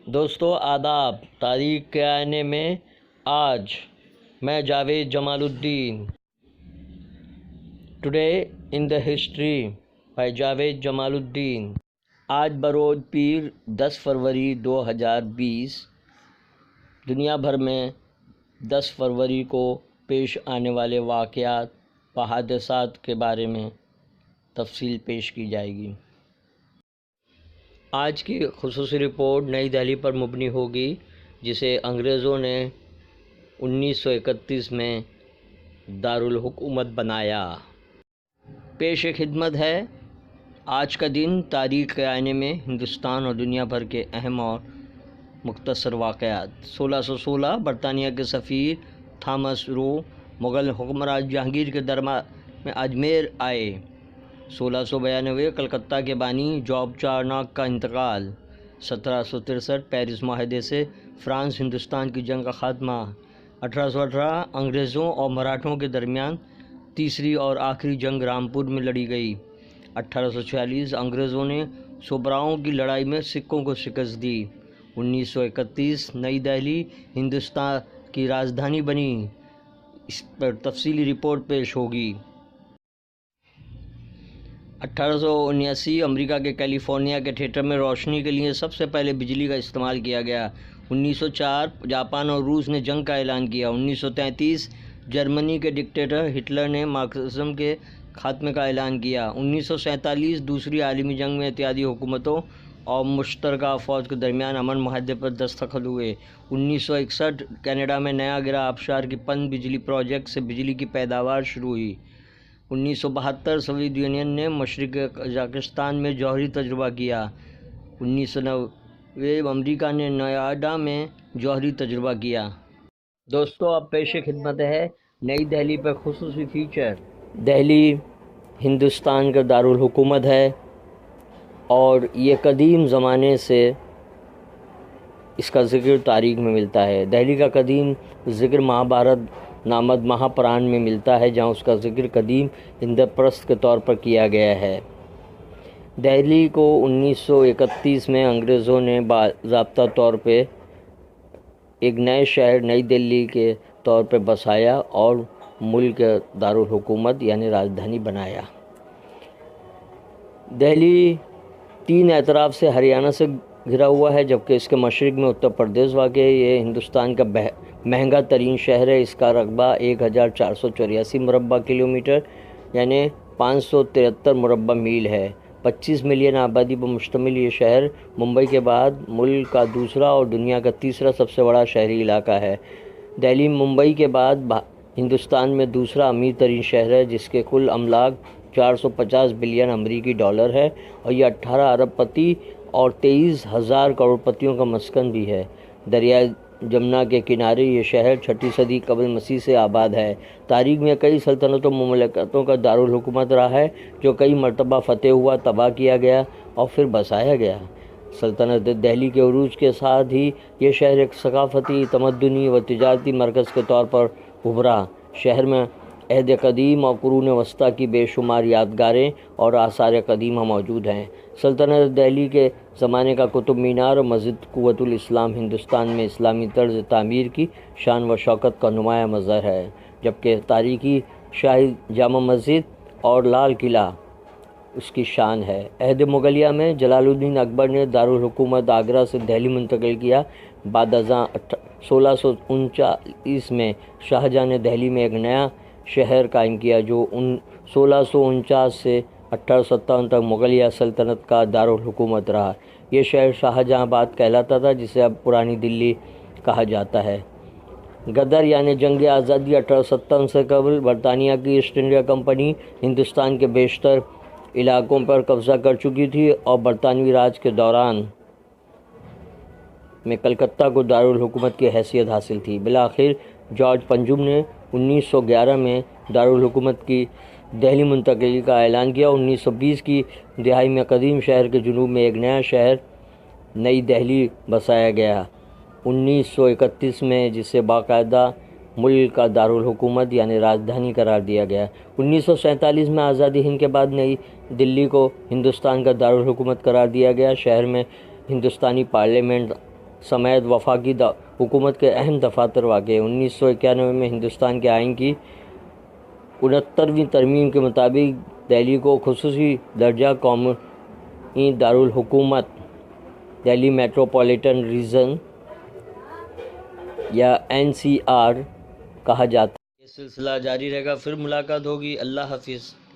دوستو آداب، تاریخ کے آئینے میں آج میں Javed Jamaluddin. Today in the history by Javed Jamaluddin. آج بروز پیر 10 فروری 2020 دنیا بھر میں 10 فروری کو پیش آنے والے واقعات و حادثات کے بارے میں تفصیل پیش کی جائے گی. آج کی خصوصی رپورٹ نئی دہلی پر مبنی ہوگی، جسے انگریزوں نے 1931 میں دارالحکومت بنایا. پیش خدمت ہے آج کا دن تاریخ کے آئینے میں ہندوستان اور دنیا بھر کے اہم اور مختصر واقعات. 1616 برطانیہ کے سفیر تھامس رو مغل حکمران جہانگیر کے دربار میں اجمیر آئے. 1692 کلکتہ کے بانی جاب چارناک کا انتقال. 1763 پیرس معاہدے سے فرانس ہندوستان کی جنگ کا خاتمہ. 1818 انگریزوں اور مراٹھوں کے درمیان تیسری اور آخری جنگ رامپور میں لڑی گئی. 1846 انگریزوں نے سوبراؤں کی لڑائی میں سکھوں کو شکست دی. 1931 نئی دہلی ہندوستان کی راجدھانی بنی. اس پر تفصیلی رپورٹ پیش ہوگی. 1879 امریکہ کے کیلیفورنیا کے تھیٹر میں روشنی کے لیے سب سے پہلے بجلی کا استعمال کیا گیا. 1904 جاپان اور روس نے جنگ کا اعلان کیا. 1933 جرمنی کے ڈکٹیٹر ہٹلر نے مارکسزم کے خاتمے کا اعلان کیا. 1947 دوسری عالمی جنگ میں اتحادی حکومتوں اور مشترکہ افواج کے درمیان امن معاہدے پر دستخط ہوئے. 1961 کینیڈا میں نیاگرا آبشار کی پن بجلی پروجیکٹ سے بجلی کی پیداوار شروع ہوئی. 1972 سوویت یونین نے مشرقی قزاقستان میں جوہری تجربہ کیا. 1990 امریکہ نے نوئیڈا میں جوہری تجربہ کیا. دوستو اب پیش خدمت ہے نئی دہلی پر خصوصی فیچر. دہلی ہندوستان کا دارالحکومت ہے اور یہ قدیم زمانے سے اس کا ذکر تاریخ میں ملتا ہے. دہلی کا قدیم ذکر مہابھارت نامد مہاپران میں ملتا ہے، جہاں اس کا ذکر قدیم اندر پرست کے طور پر کیا گیا ہے. دہلی کو 1931 میں انگریزوں نے باضابطہ طور پہ ایک نئے شہر نئی دہلی کے طور پہ بسایا اور ملک کا دارالحکومت یعنی راجدھانی بنایا. دہلی 3 اطراف سے ہریانہ سے گھرا ہوا ہے، جبکہ اس کے مشرق میں اتر پردیش واقع ہے. یہ ہندوستان کا مہنگا ترین شہر ہے. اس کا رقبہ 1484 مربع کلومیٹر یعنی 573 مربع میل ہے. 25 ملین آبادی پر مشتمل یہ شہر ممبئی کے بعد ملک کا دوسرا اور دنیا کا تیسرا سب سے بڑا شہری علاقہ ہے. دہلی ممبئی کے بعد ہندوستان میں دوسرا امیر ترین شہر ہے، جس کے کل املاک 450 بلین امریکی ڈالر ہے اور یہ 18 ارب پتی اور 23,000 کروڑ پتیوں کا مسکن بھی ہے. دریائے جمنا کے کنارے یہ شہر 6 صدی قبل مسیح سے آباد ہے. تاریخ میں کئی سلطنتوں مملکتوں کا دارالحکومت رہا ہے، جو کئی مرتبہ فتح ہوا، تباہ کیا گیا اور پھر بسایا گیا. سلطنت دہلی کے عروج کے ساتھ ہی یہ شہر ایک ثقافتی، تمدنی و تجارتی مرکز کے طور پر ابھرا. شہر میں عہد قدیم اور قرون وسطیٰ کی بے شمار یادگاریں اور آثار قدیمہ موجود ہیں. سلطنت دہلی کے زمانے کا قطب مینار اور مسجد قوت الاسلام ہندوستان میں اسلامی طرز تعمیر کی شان و شوکت کا نمایاں مظہر ہے، جبکہ تاریخی شاہی جامع مسجد اور لال قلعہ اس کی شان ہے. عہد مغلیہ میں جلال الدین اکبر نے دارالحکومت آگرہ سے دہلی منتقل کیا. بعد ازاں 1639 میں شاہجہاں نے دہلی میں ایک نیا شہر قائم کیا، جو 1649 سے 1857 تک مغلیہ سلطنت کا دارالحکومت رہا. یہ شہر شاہجہاں آباد کہلاتا تھا، جسے اب پرانی دلی کہا جاتا ہے. غدر یعنی جنگ آزادی 1857 سے قبل برطانیہ کی ایسٹ انڈیا کمپنی ہندوستان کے بیشتر علاقوں پر قبضہ کر چکی تھی اور برطانوی راج کے دوران میں کلکتہ کو دارالحکومت کی حیثیت حاصل تھی. بالآخر جارج پنجم نے 1911 میں دارالحکومت کی دہلی منتقلی کا اعلان کیا. 1920 کی دہائی میں قدیم شہر کے جنوب میں ایک نیا شہر نئی دہلی بسایا گیا. 1931 میں جسے باقاعدہ ملک کا دارالحکومت یعنی راجدھانی قرار دیا گیا. 1947 میں آزادی ہند کے بعد نئی دلی کو ہندوستان کا دارالحکومت قرار دیا گیا. شہر میں ہندوستانی پارلیمنٹ سمیت وفاقی حکومت کے اہم دفاتر واقع ہیں۔ 1991 میں ہندوستان کے آئین کی 69ویں ترمیم کے مطابق دہلی کو خصوصی درجہ قومی دارالحکومت دہلی میٹروپولیٹن ریجن یا NCR کہا جاتا ہے۔ یہ سلسلہ جاری رہے گا، پھر ملاقات ہوگی۔ اللہ حافظ۔